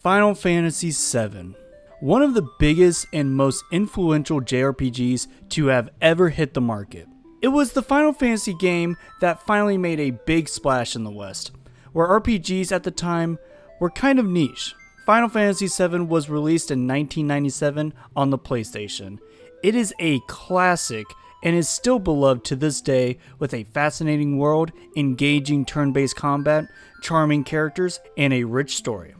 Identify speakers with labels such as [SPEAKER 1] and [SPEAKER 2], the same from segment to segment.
[SPEAKER 1] Final Fantasy VII. One of the biggest and most influential JRPGs to have ever hit the market. It was the Final Fantasy game that finally made a big splash in the West, where RPGs at the time were kind of niche. Final Fantasy VII was released in 1997 on the PlayStation. It is a classic and is still beloved to this day, with a fascinating world, engaging turn-based combat, charming characters, and a rich story.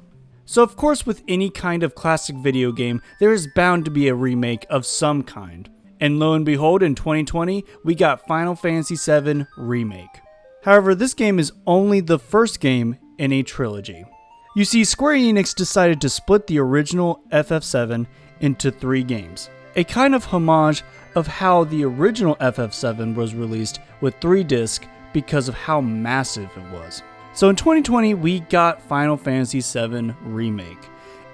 [SPEAKER 1] So of course, with any kind of classic video game, there is bound to be a remake of some kind. And lo and behold, in 2020, we got Final Fantasy VII Remake. However, this game is only the first game in a trilogy. You see, Square Enix decided to split the original FF7 into 3 games. A kind of homage of how the original FF7 was released with 3 discs because of how massive it was. So in 2020, we got Final Fantasy VII Remake.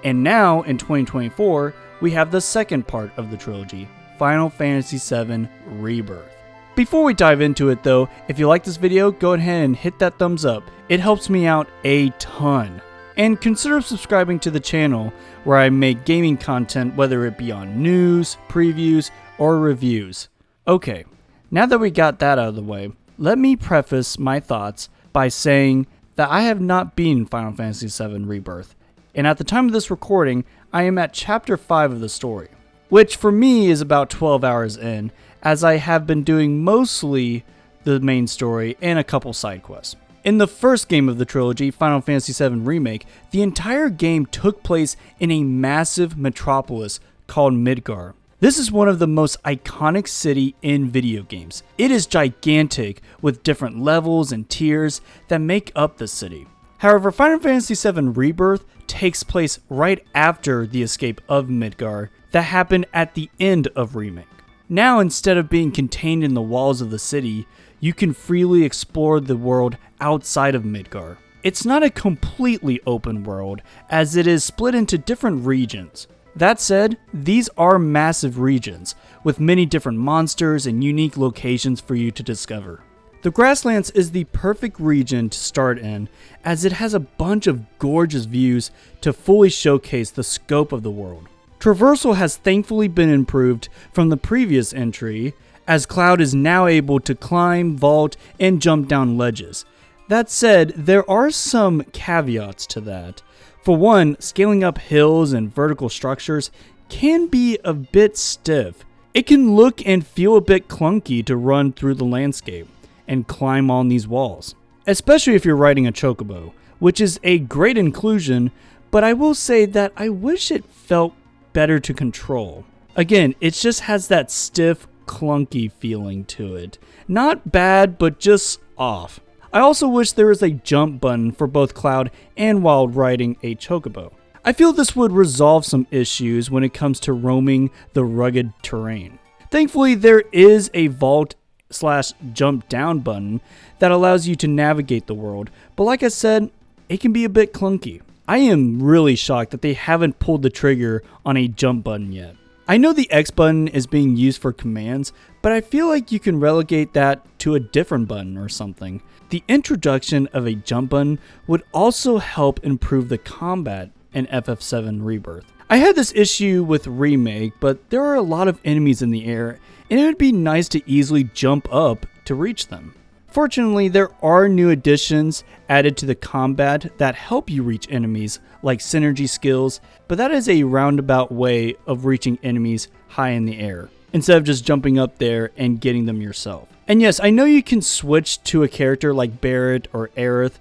[SPEAKER 1] And now, in 2024, we have the second part of the trilogy, Final Fantasy VII Rebirth. Before we dive into it though, if you like this video, go ahead and hit that thumbs up. It helps me out a ton. And consider subscribing to the channel where I make gaming content, whether it be on news, previews, or reviews. Okay, now that we got that out of the way, let me preface my thoughts by saying that I have not beaten Final Fantasy VII Rebirth, and at the time of this recording, I am at chapter 5 of the story, which for me is about 12 hours in, as I have been doing mostly the main story and a couple side quests. In the first game of the trilogy, Final Fantasy VII Remake, the entire game took place in a massive metropolis called Midgar. This is one of the most iconic cities in video games. It is gigantic with different levels and tiers that make up the city. However, Final Fantasy VII Rebirth takes place right after the escape of Midgar that happened at the end of Remake. Now, instead of being contained in the walls of the city, you can freely explore the world outside of Midgar. It's not a completely open world, as it is split into different regions. That said, these are massive regions, with many different monsters and unique locations for you to discover. The Grasslands is the perfect region to start in, as it has a bunch of gorgeous views to fully showcase the scope of the world. Traversal has thankfully been improved from the previous entry, as Cloud is now able to climb, vault, and jump down ledges. That said, there are some caveats to that. For one, scaling up hills and vertical structures can be a bit stiff. It can look and feel a bit clunky to run through the landscape and climb on these walls, especially if you're riding a chocobo, which is a great inclusion, but I will say that I wish it felt better to control. Again, it just has that stiff, clunky feeling to it. Not bad, but just off. I also wish there was a jump button for both Cloud and while riding a chocobo. I feel this would resolve some issues when it comes to roaming the rugged terrain. Thankfully, there is a vault/jump down button that allows you to navigate the world, but like I said, it can be a bit clunky. I am really shocked that they haven't pulled the trigger on a jump button yet. I know the X button is being used for commands, but I feel like you can relegate that to a different button or something. The introduction of a jump button would also help improve the combat in FF7 Rebirth. I had this issue with Remake, but there are a lot of enemies in the air, and it would be nice to easily jump up to reach them. Fortunately, there are new additions added to the combat that help you reach enemies, like synergy skills, but that is a roundabout way of reaching enemies high in the air, instead of just jumping up there and getting them yourself. And yes, I know you can switch to a character like Barret or Aerith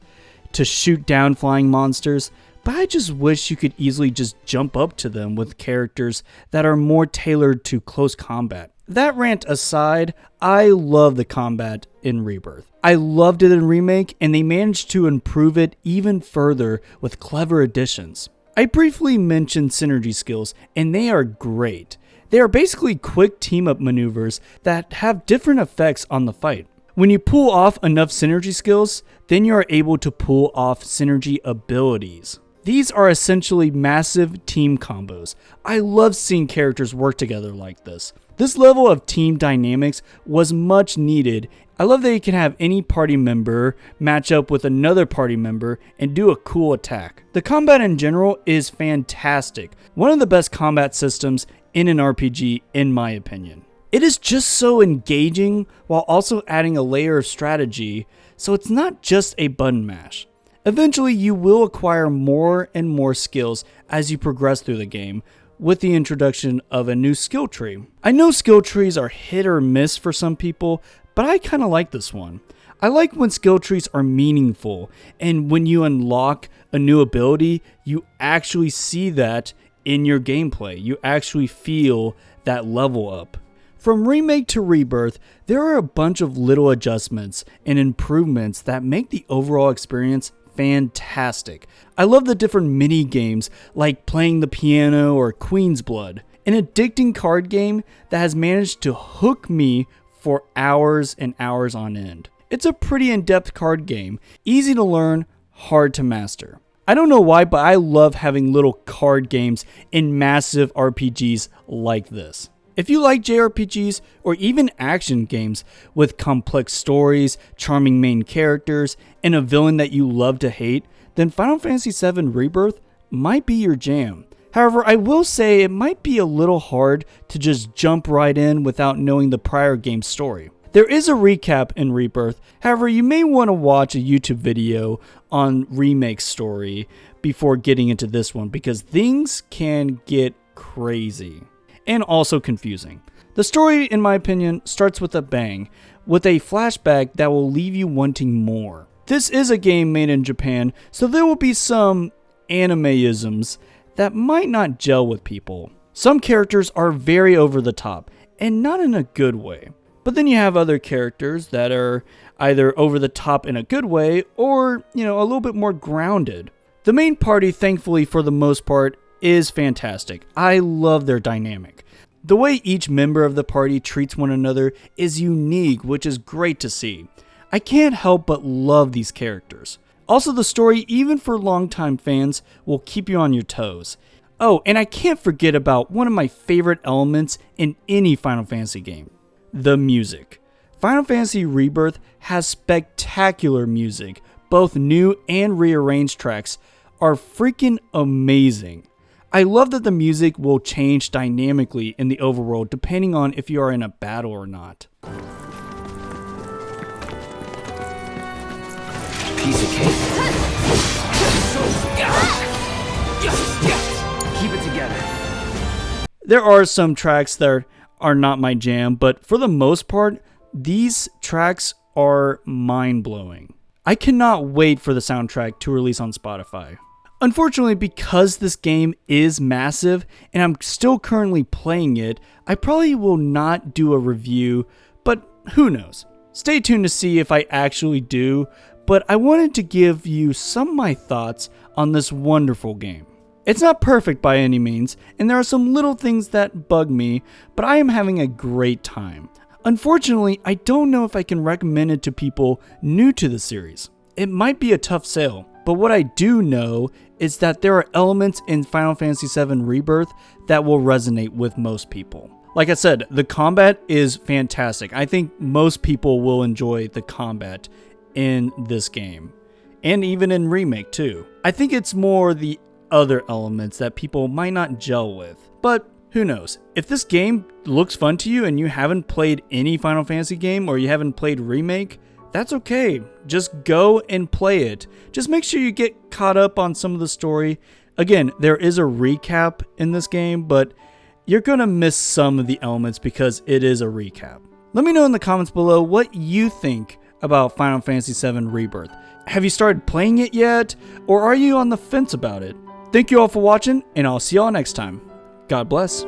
[SPEAKER 1] to shoot down flying monsters, but I just wish you could easily just jump up to them with characters that are more tailored to close combat. That rant aside, I love the combat in Rebirth. I loved it in Remake, and they managed to improve it even further with clever additions. I briefly mentioned synergy skills, and they are great. They are basically quick team-up maneuvers that have different effects on the fight. When you pull off enough synergy skills, then you are able to pull off synergy abilities. These are essentially massive team combos. I love seeing characters work together like this. This level of team dynamics was much needed. I love that you can have any party member match up with another party member and do a cool attack. The combat in general is fantastic. One of the best combat systems in an RPG in my opinion. It is just so engaging while also adding a layer of strategy, so it's not just a button mash. Eventually you will acquire more and more skills as you progress through the game with the introduction of a new skill tree. I know skill trees are hit or miss for some people, but I kind of like this one. I like when skill trees are meaningful, and when you unlock a new ability, you actually see that in your gameplay. You actually feel that level up. From Remake to Rebirth, there are a bunch of little adjustments and improvements that make the overall experience fantastic. I love the different mini games like playing the piano or Queen's Blood, an addicting card game that has managed to hook me for hours and hours on end. It's a pretty in-depth card game, easy to learn, hard to master. I don't know why, but I love having little card games in massive RPGs like this. If you like JRPGs or even action games with complex stories, charming main characters, and a villain that you love to hate, then Final Fantasy VII Rebirth might be your jam. However, I will say it might be a little hard to just jump right in without knowing the prior game's story. There is a recap in Rebirth, however you may want to watch a YouTube video on Remake's story before getting into this one because things can get crazy. And also confusing. The story, in my opinion, starts with a bang, with a flashback that will leave you wanting more. This is a game made in Japan, so there will be some anime-isms that might not gel with people. Some characters are very over the top, and not in a good way. But then you have other characters that are either over the top in a good way, or, a little bit more grounded. The main party, thankfully for the most part, is fantastic. I love their dynamic. The way each member of the party treats one another is unique, which is great to see. I can't help but love these characters. Also, the story, even for longtime fans, will keep you on your toes. Oh, and I can't forget about one of my favorite elements in any Final Fantasy game, the music. Final Fantasy Rebirth has spectacular music. Both new and rearranged tracks are freaking amazing. I love that the music will change dynamically in the overworld depending on if you are in a battle or not.
[SPEAKER 2] Piece of cake. Keep it together.
[SPEAKER 1] There are some tracks that are not my jam, but for the most part, these tracks are mind-blowing. I cannot wait for the soundtrack to release on Spotify. Unfortunately, because this game is massive and I'm still currently playing it, I probably will not do a review, but who knows. Stay tuned to see if I actually do, but I wanted to give you some of my thoughts on this wonderful game. It's not perfect by any means, and there are some little things that bug me, but I am having a great time. Unfortunately, I don't know if I can recommend it to people new to the series. It might be a tough sale. But what I do know is that there are elements in Final Fantasy VII Rebirth that will resonate with most people. Like I said, the combat is fantastic. I think most people will enjoy the combat in this game. And even in Remake too. I think it's more the other elements that people might not gel with. But who knows? If this game looks fun to you and you haven't played any Final Fantasy game or you haven't played Remake, that's okay. Just go and play it. Just make sure you get caught up on some of the story. Again, there is a recap in this game, but you're going to miss some of the elements because it is a recap. Let me know in the comments below what you think about Final Fantasy VII Rebirth. Have you started playing it yet? Or are you on the fence about it? Thank you all for watching, and I'll see y'all next time. God bless.